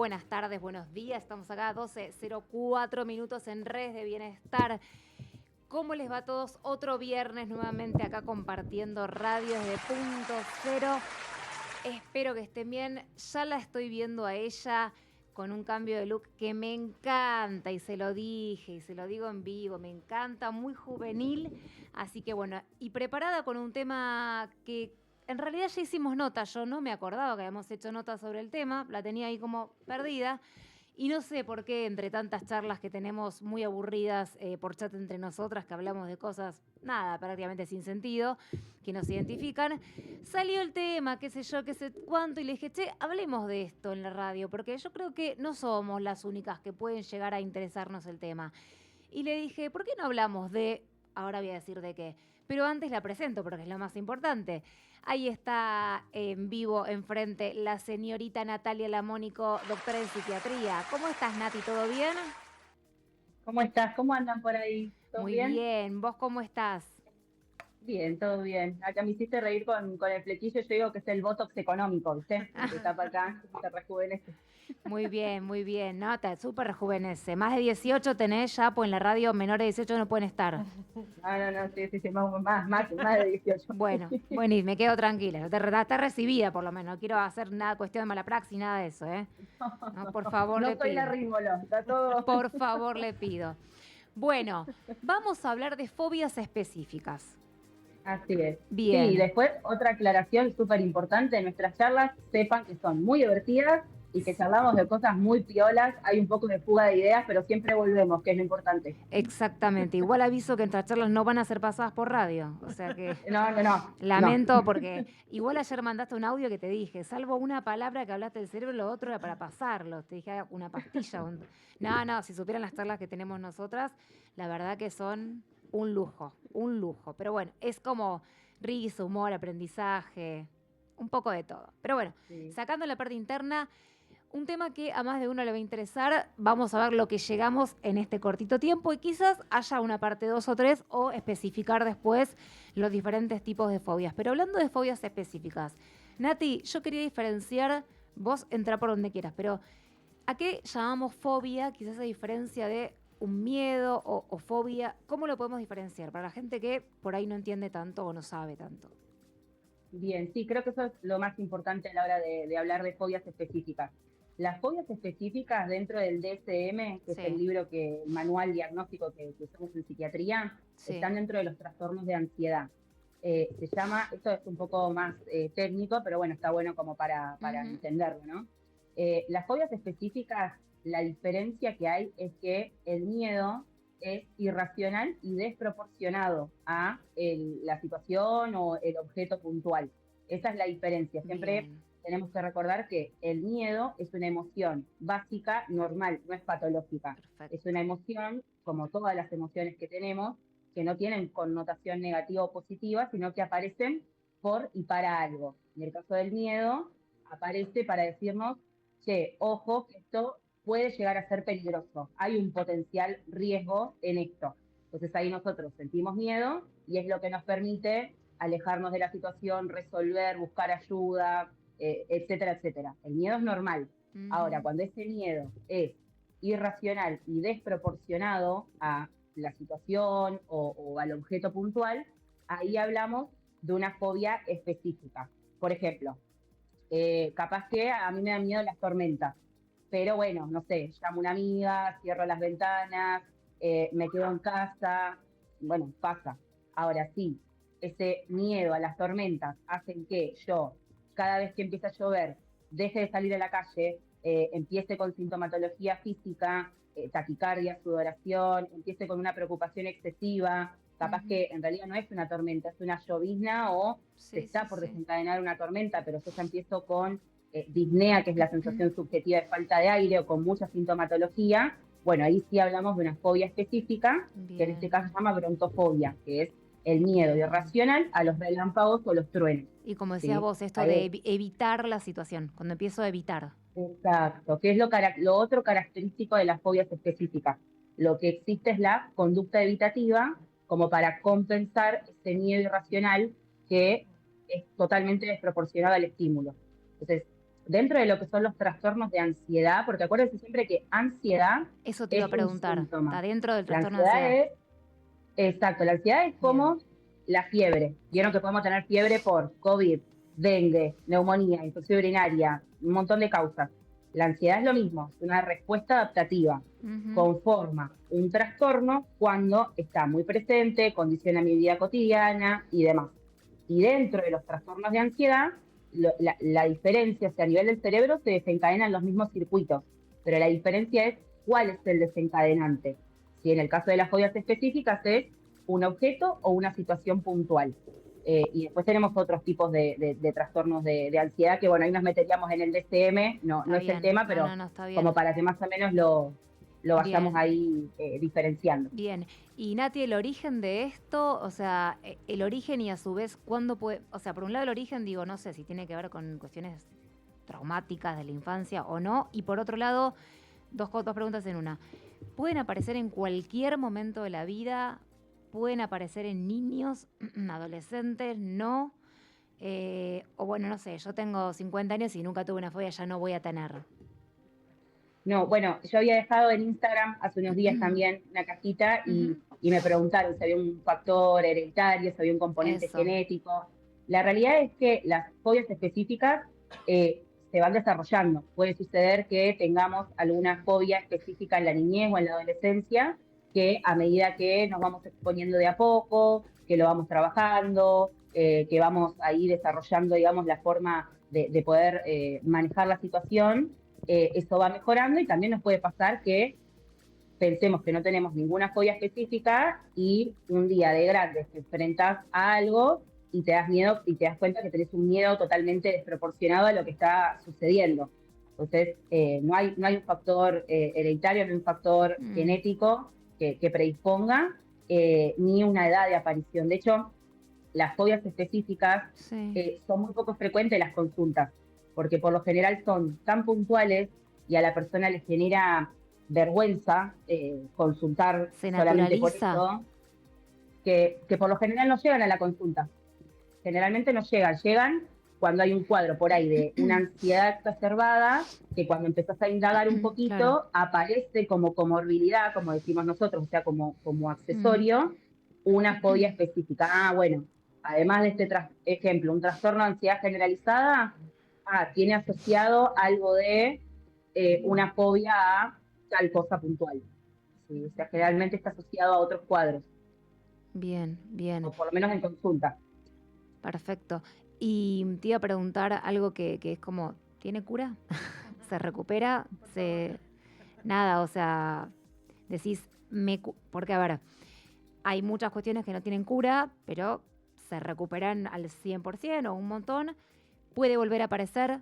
buenas tardes, buenos días. Estamos acá a 12:04 minutos en Redes de Bienestar. ¿Cómo les va a todos? Otro viernes nuevamente acá compartiendo radio desde Punto Cero. Espero que estén bien. Ya la estoy viendo a ella con un cambio de look que me encanta y se lo dije y se lo digo en vivo. Me encanta, muy juvenil. Así que bueno, y preparada con un tema que en realidad ya hicimos nota. Yo no me acordaba que habíamos hecho nota sobre el tema. La tenía ahí como perdida. Y no sé por qué, entre tantas charlas que tenemos muy aburridas por chat entre nosotras, que hablamos de cosas, nada, prácticamente sin sentido, que nos identifican, salió el tema, qué sé yo, qué sé cuánto, y le dije, che, hablemos de esto en la radio, porque yo creo que no somos las únicas que pueden llegar a interesarnos el tema. Y le dije, ¿por qué no hablamos de, ahora voy a decir de qué, pero antes la presento porque es lo más importante. Ahí está en vivo, enfrente, la señorita Natalia Lamónico, doctora en psiquiatría. ¿Cómo estás, Nati? ¿Todo bien? ¿Cómo estás? ¿Cómo andan por ahí? ¿Todo Muy bien? bien. ¿Vos cómo estás? Bien, todo bien. Acá me hiciste reír con el flequillo. Yo digo que es el botox económico, ¿viste? El que tapa acá, te rejuvenece. Muy bien, muy bien. No, te súper rejuvenece. Más de 18 tenés ya, pues en la radio menores de 18 no pueden estar. No, no, no, sí, sí, sí, más de 18. Bueno, bueno, y me quedo tranquila. Está recibida por lo menos. No quiero hacer nada, cuestión de mala praxis, nada de eso, ¿eh? No, por favor, le No soy la pido. rímolo, está todo. Por favor, le pido. Bueno, vamos a hablar de fobias específicas. Así es. Sí, y Bien. después otra aclaración súper importante en nuestras charlas, sepan que son muy divertidas y que charlamos de cosas muy piolas, hay un poco de fuga de ideas, pero siempre volvemos, que es lo importante. Exactamente. Igual aviso que nuestras charlas no van a ser pasadas por radio. O sea que No, no, no, no. lamento porque igual ayer mandaste un audio que te dije, salvo una palabra que hablaste del cerebro, lo otro era para pasarlo. Te dije una pastilla. No, no, si supieran las charlas que tenemos nosotras, la verdad que son un lujo, un lujo. Pero bueno, es como risa, humor, aprendizaje, un poco de todo. Pero bueno, Sí. sacando la parte interna, un tema que a más de uno le va a interesar. Vamos a ver lo que llegamos en este cortito tiempo y quizás haya una parte 2 o 3 o especificar después los diferentes tipos de fobias. Pero hablando de fobias específicas, Nati, yo quería diferenciar, vos entra por donde quieras, pero ¿a qué llamamos fobia? Quizás a diferencia de un miedo o fobia, ¿cómo lo podemos diferenciar? Para la gente que por ahí no entiende tanto o no sabe tanto. Bien, sí, creo que eso es lo más importante a la hora de hablar de fobias específicas. Las fobias específicas dentro del DSM, que es el Sí, libro el manual diagnóstico que usamos en psiquiatría, sí. están dentro de los trastornos de ansiedad. Se llama, esto es un poco más técnico, pero bueno, está bueno como para Ujú. entenderlo, ¿no? Las fobias específicas, la diferencia que hay es que el miedo es irracional y desproporcionado a la situación o el objeto puntual. Esa es la diferencia. Siempre Bien, tenemos que recordar que el miedo es una emoción básica, normal, no es patológica. Es perfecto. una emoción, como todas las emociones que tenemos, que no tienen connotación negativa o positiva, sino que aparecen por y para algo. En el caso del miedo, aparece para decirnos, che, ojo, que esto puede llegar a ser peligroso. Hay un potencial riesgo en esto. Entonces ahí nosotros sentimos miedo y es lo que nos permite alejarnos de la situación, resolver, buscar ayuda, etcétera, etcétera. El miedo es normal. Ahora, Ujú. cuando ese miedo es irracional y desproporcionado a la situación o al objeto puntual, ahí hablamos de una fobia específica. Por ejemplo, capaz que a mí me dan miedo las tormentas, pero bueno, no sé, llamo a una amiga, cierro las ventanas, me quedo en casa, bueno, pasa. Ahora sí, ese miedo a las tormentas hacen que yo, cada vez que empieza a llover, deje de salir a la calle, empiece con sintomatología física, taquicardia, sudoración, empiece con una preocupación excesiva, capaz Ujú. que en realidad no es una tormenta, es una llovizna o se Sí, sí, está por sí. desencadenar una tormenta, pero yo ya empiezo con disnea, que es la sensación subjetiva de falta de aire, o con mucha sintomatología, bueno, ahí sí hablamos de una fobia específica, que en este Bien, caso se llama brontofobia, que es el miedo bien. irracional a los relámpagos o los truenos. Y como decías ¿Sí? vos, esto de Ahí, evitar la situación, cuando empiezo a evitar. exacto, que es lo otro característico de las fobias específicas. Lo que existe es la conducta evitativa como para compensar ese miedo irracional que es totalmente desproporcionado al estímulo. Entonces, dentro de lo que son los trastornos de ansiedad, porque acuérdense siempre que ansiedad Eso te iba a es un preguntar. síntoma. Está dentro del La trastorno de ansiedad ansiedad. exacto, la ansiedad es como la fiebre. Vieron Sí. que podemos tener fiebre por COVID, dengue, neumonía, infección urinaria, un montón de causas. La ansiedad es lo mismo, es una respuesta adaptativa. Conforma un trastorno cuando está muy presente, condiciona mi vida cotidiana y demás. Y dentro de los trastornos de ansiedad, la diferencia, o sea, a nivel del cerebro se desencadenan los mismos circuitos, pero la diferencia es cuál es el desencadenante. Si en el caso de las fobias específicas es un objeto o una situación puntual. Y después tenemos otros tipos de trastornos de ansiedad, que bueno, ahí nos meteríamos en el DSM, no es el tema, pero No, está bien. como para que más o menos lo vayamos Bien. ahí diferenciando. Bien. Y Nati, el origen de esto, o sea, el origen y a su vez, ¿cuándo puede...? O sea, por un lado el origen, digo, no sé si tiene que ver con cuestiones traumáticas de la infancia o no. Y por otro lado, dos preguntas en una. ¿Pueden aparecer en cualquier momento de la vida? ¿Pueden aparecer en niños, adolescentes? ¿No? O bueno, no sé, yo tengo 50 años y nunca tuve una fobia, ya no voy a tener. No, bueno, yo había dejado en Instagram hace unos días también una cajita y me preguntaron si había un factor hereditario, si había un componente Eso. genético. La realidad es que las fobias específicas se van desarrollando. Puede suceder que tengamos alguna fobia específica en la niñez o en la adolescencia, que a medida que nos vamos exponiendo de a poco, que lo vamos trabajando, que vamos ahí desarrollando, digamos, la forma de poder manejar la situación, eso va mejorando y también nos puede pasar que pensemos que no tenemos ninguna fobia específica y un día de grande te enfrentas a algo y te das miedo y te das cuenta que tenés un miedo totalmente desproporcionado a lo que está sucediendo. Entonces, no hay un factor hereditario, no hay un factor genético que predisponga, ni una edad de aparición. De hecho, las fobias específicas son muy poco frecuentes las consultas, porque por lo general son tan puntuales y a la persona le genera vergüenza consultar solamente por eso, que por lo general no llegan a la consulta. Generalmente no llegan cuando hay un cuadro por ahí de una ansiedad exacerbada, que cuando empezás a indagar un poquito, aparece como comorbilidad, como decimos nosotros, o sea, como accesorio, una fobia específica. Ah, bueno, además de este ejemplo, un trastorno de ansiedad generalizada, tiene asociado algo de una fobia a tal cosa puntual. ¿Sí? O sea, generalmente está asociado a otros cuadros. Bien. O por lo menos en consulta. Perfecto. Y te iba a preguntar algo que es como, ¿tiene cura? ¿Se recupera? Nada, o sea, decís, porque a ver, hay muchas cuestiones que no tienen cura, pero se recuperan al 100% o un montón. Puede volver a aparecer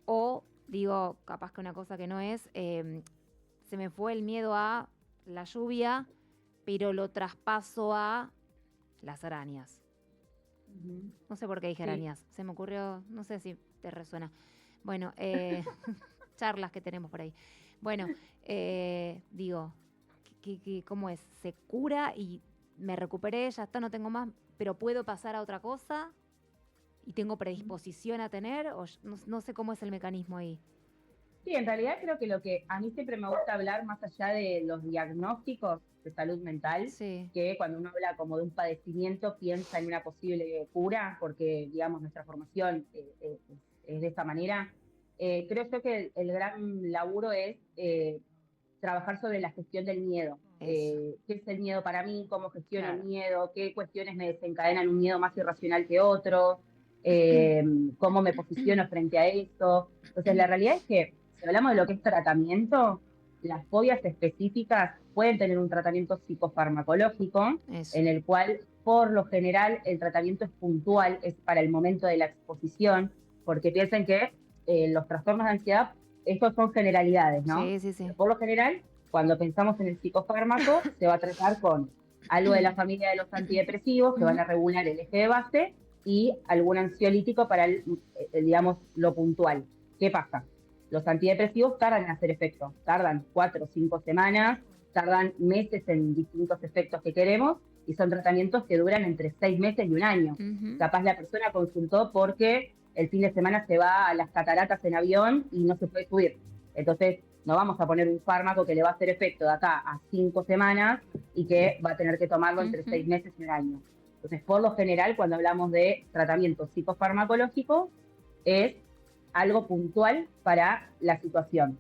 o, digo, capaz que una cosa que no es, se me fue el miedo a la lluvia, pero lo traspaso a las arañas. No sé por qué dije arañas. Se me ocurrió, no sé si te resuena. Bueno, charlas que tenemos por ahí. Bueno, digo, ¿cómo es? ¿Se cura y me recuperé, ya está, no tengo más, pero puedo pasar a otra cosa? ¿Y tengo predisposición a tener? O no sé cómo es el mecanismo ahí. Sí, en realidad creo que lo que a mí siempre me gusta hablar más allá de los diagnósticos de salud mental, que cuando uno habla como de un padecimiento piensa en una posible cura, porque digamos nuestra formación es de esta manera. Creo yo que el gran laburo es trabajar sobre la gestión del miedo. ¿Qué es el miedo para mí? ¿Cómo gestiono el miedo? ¿Qué cuestiones me desencadenan un miedo más irracional que otro? ¿Cómo me posiciono frente a eso? Entonces, la realidad es que si hablamos de lo que es tratamiento, las fobias específicas pueden tener un tratamiento psicofarmacológico, en el cual, por lo general, el tratamiento es puntual, es para el momento de la exposición, porque piensen que los trastornos de ansiedad, estos son generalidades, ¿no? Sí. Pero por lo general, cuando pensamos en el psicofármaco, se va a tratar con algo de la familia de los antidepresivos, que van a regular el eje de base, y algún ansiolítico para, digamos, lo puntual. ¿Qué pasa? Los antidepresivos tardan en hacer efecto, tardan 4 o 5 semanas, tardan meses en distintos efectos que queremos, y son tratamientos que duran entre 6 meses y un año. Capaz la persona consultó porque el fin de semana se va a las cataratas en avión y no se puede subir. Entonces, no vamos a poner un fármaco que le va a hacer efecto de acá a 5 semanas y que va a tener que tomarlo entre 6 meses y un año. Entonces, por lo general, cuando hablamos de tratamiento psicofarmacológico, es algo puntual para la situación.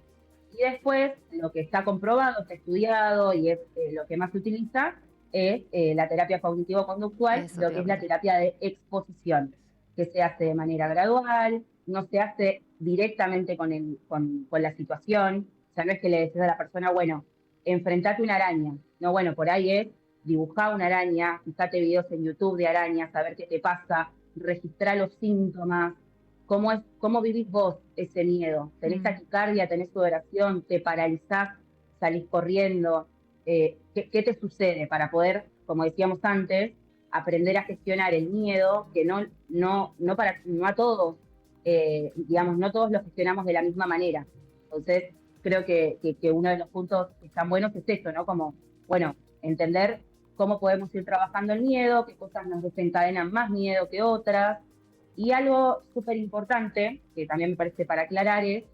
Y después, lo que está comprobado, está estudiado y es lo que más se utiliza, es la terapia cognitivo-conductual, lo que es la terapia de exposición, que se hace de manera gradual, no se hace directamente con la situación. O sea, no es que le decís a la persona, bueno, enfrentate una araña. No, bueno, por ahí es dibujar una araña, fíjate videos en YouTube de arañas, saber qué te pasa, registrar los síntomas, cómo vivís vos ese miedo. ¿Tenés taquicardia, tenés sudoración, te paralizás, salís corriendo? ¿Qué te sucede para poder, como decíamos antes, aprender a gestionar el miedo, que no a todos, digamos, no todos lo gestionamos de la misma manera? Entonces, creo que uno de los puntos que están buenos es esto, ¿no? Como, bueno, entender cómo podemos ir trabajando el miedo, qué cosas nos desencadenan más miedo que otras. Y algo súper importante, que también me parece para aclarar, es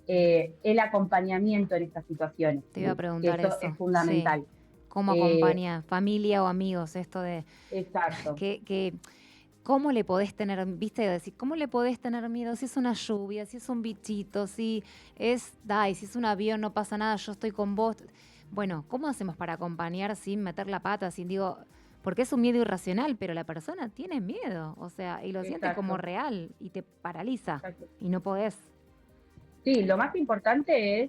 el acompañamiento en estas situaciones. Te iba a preguntar eso. Es fundamental. Sí. ¿Cómo acompaña familia o amigos esto de... Exacto. ¿Cómo le podés tener, viste, decir, cómo le podés tener miedo si es una lluvia, si es un bichito, si es un avión, no pasa nada, yo estoy con vos? Bueno, ¿cómo hacemos para acompañar sin meter la pata, porque es un miedo irracional, pero la persona tiene miedo, o sea, y lo siente como real y te paraliza. Exacto. Y no podés. Sí, lo más importante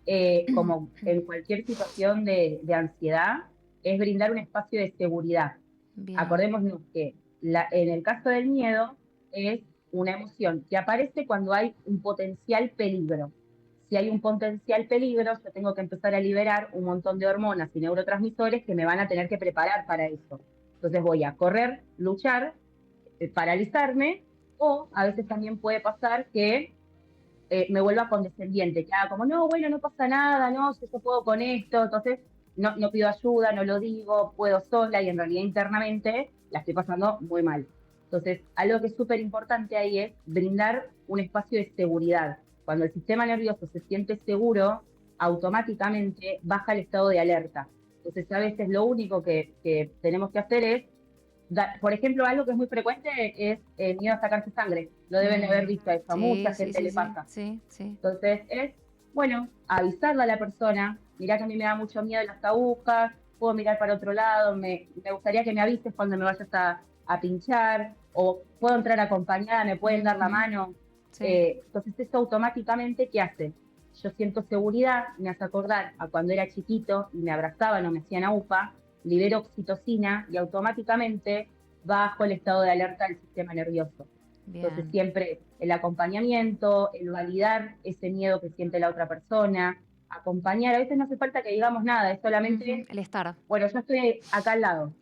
es, como en cualquier situación de ansiedad, es brindar un espacio de seguridad. Bien. Acordémonos que en el caso del miedo es una emoción que aparece cuando hay un potencial peligro. Si hay un potencial peligro, yo tengo que empezar a liberar un montón de hormonas y neurotransmisores que me van a tener que preparar para eso. Entonces voy a correr, luchar, paralizarme, o a veces también puede pasar que me vuelva condescendiente, que haga como, no, bueno, no pasa nada, no, si yo puedo con esto, entonces no pido ayuda, no lo digo, puedo sola, y en realidad internamente la estoy pasando muy mal. Entonces, algo que es súper importante ahí es brindar un espacio de seguridad. Cuando el sistema nervioso se siente seguro, automáticamente baja el estado de alerta. Entonces, a veces lo único que tenemos que hacer es, por ejemplo, algo que es muy frecuente es el miedo a sacarse sangre. Lo deben de haber visto, eso a mucha gente le pasa. Sí. Entonces es, bueno, avisarle a la persona, mirá que a mí me da mucho miedo las agujas, puedo mirar para otro lado, me gustaría que me avises cuando me vayas a pinchar, o puedo entrar acompañada, me pueden dar la mano. Sí. Entonces eso automáticamente, ¿qué hace? Yo siento seguridad, me hace acordar a cuando era chiquito y me abrazaban o me hacían aguja, libero oxitocina y automáticamente bajo el estado de alerta del sistema nervioso. Bien. Entonces siempre el acompañamiento, el validar ese miedo que siente la otra persona, acompañar, a veces no hace falta que digamos nada, es solamente el estar. Bueno, yo estoy acá al lado,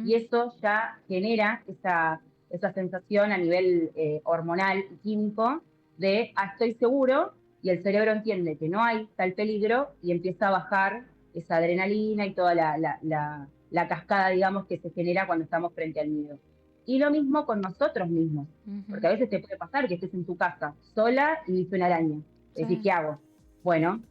y eso ya genera esa sensación a nivel hormonal y químico de estoy seguro, y el cerebro entiende que no hay tal peligro y empieza a bajar esa adrenalina y toda la cascada, digamos, que se genera cuando estamos frente al miedo. Y lo mismo con nosotros mismos, porque a veces te puede pasar que estés en tu casa sola y viste una araña. Es decir, ¿qué hago? Bueno,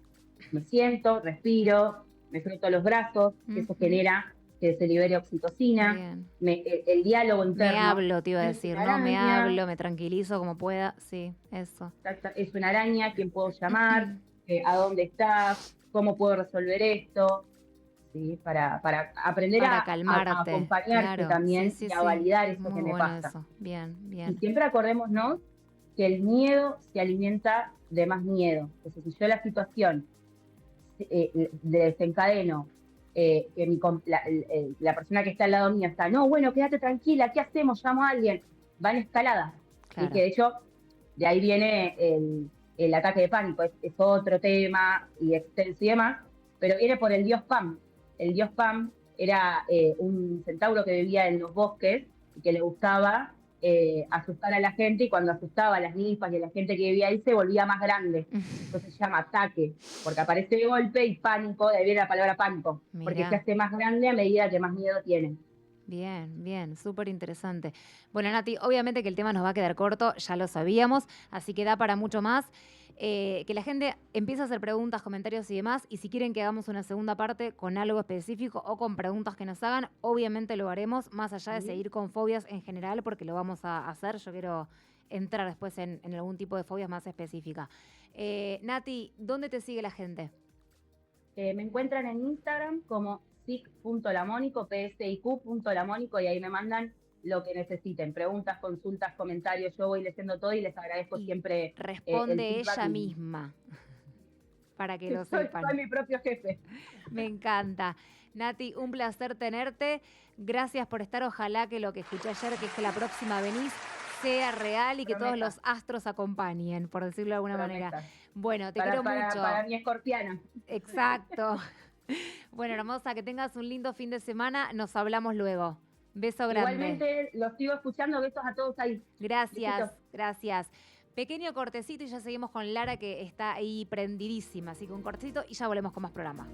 me siento, respiro, me froto los brazos, que eso genera que se libere oxitocina, el diálogo interno. Me hablo, te iba a decir, ¿no? Me hablo, me tranquilizo como pueda, sí, eso. Es una araña, ¿quién puedo llamar? ¿A dónde estás? ¿Cómo puedo resolver esto? ¿Sí? Para aprender a acompañarte también y a validar eso que me pasa. Eso. Bien. Y siempre acordémonos que el miedo se alimenta de más miedo. Entonces, si yo la situación desencadeno, que la persona que está al lado mío está, no, bueno, quédate tranquila, ¿qué hacemos? Llamo a alguien. Va en escalada. Claro. Y que de hecho, de ahí viene el ataque de pánico. Es otro tema y extenso y demás, pero viene por el dios Pan. El dios Pan era un centauro que vivía en los bosques y que le gustaba asustar a la gente, y cuando asustaba a las ninfas y a la gente que vivía ahí se volvía más grande. Entonces se llama ataque, porque aparece de golpe, y pánico, de ahí viene la palabra pánico, porque se hace más grande a medida que más miedo tiene. Bien, bien, súper interesante. Bueno, Nati, obviamente que el tema nos va a quedar corto, ya lo sabíamos, así que da para mucho más. Que la gente empiece a hacer preguntas, comentarios y demás, y si quieren que hagamos una segunda parte con algo específico o con preguntas que nos hagan, obviamente lo haremos, más allá de ¿Sí? seguir con fobias en general, porque lo vamos a hacer. Yo quiero entrar después en algún tipo de fobias más específica. Nati, ¿dónde te sigue la gente? Me encuentran en Instagram como sic.lamónico, psiq.lamónico, y ahí me mandan lo que necesiten, preguntas, consultas, comentarios. Yo voy leyendo todo y les agradezco Y siempre el responde feedback. ella Y misma, para que lo soy sepan. mi propio jefe. Me encanta. Nati, un placer tenerte. Gracias por estar. Ojalá que lo que escuché ayer, que es que la próxima venís, sea real y que todos Promesa, los astros acompañen, por decirlo de alguna manera. promesa. Bueno, te Para, quiero para, mucho. para mi escorpiana. Exacto. Bueno, hermosa, que tengas un lindo fin de semana. Nos hablamos luego. Beso grande. Igualmente, los sigo escuchando. Besos a todos ahí. Gracias, Besitos. gracias. Pequeño cortecito y ya seguimos con Lara, que está ahí prendidísima. Así que un cortecito y ya volvemos con más programa.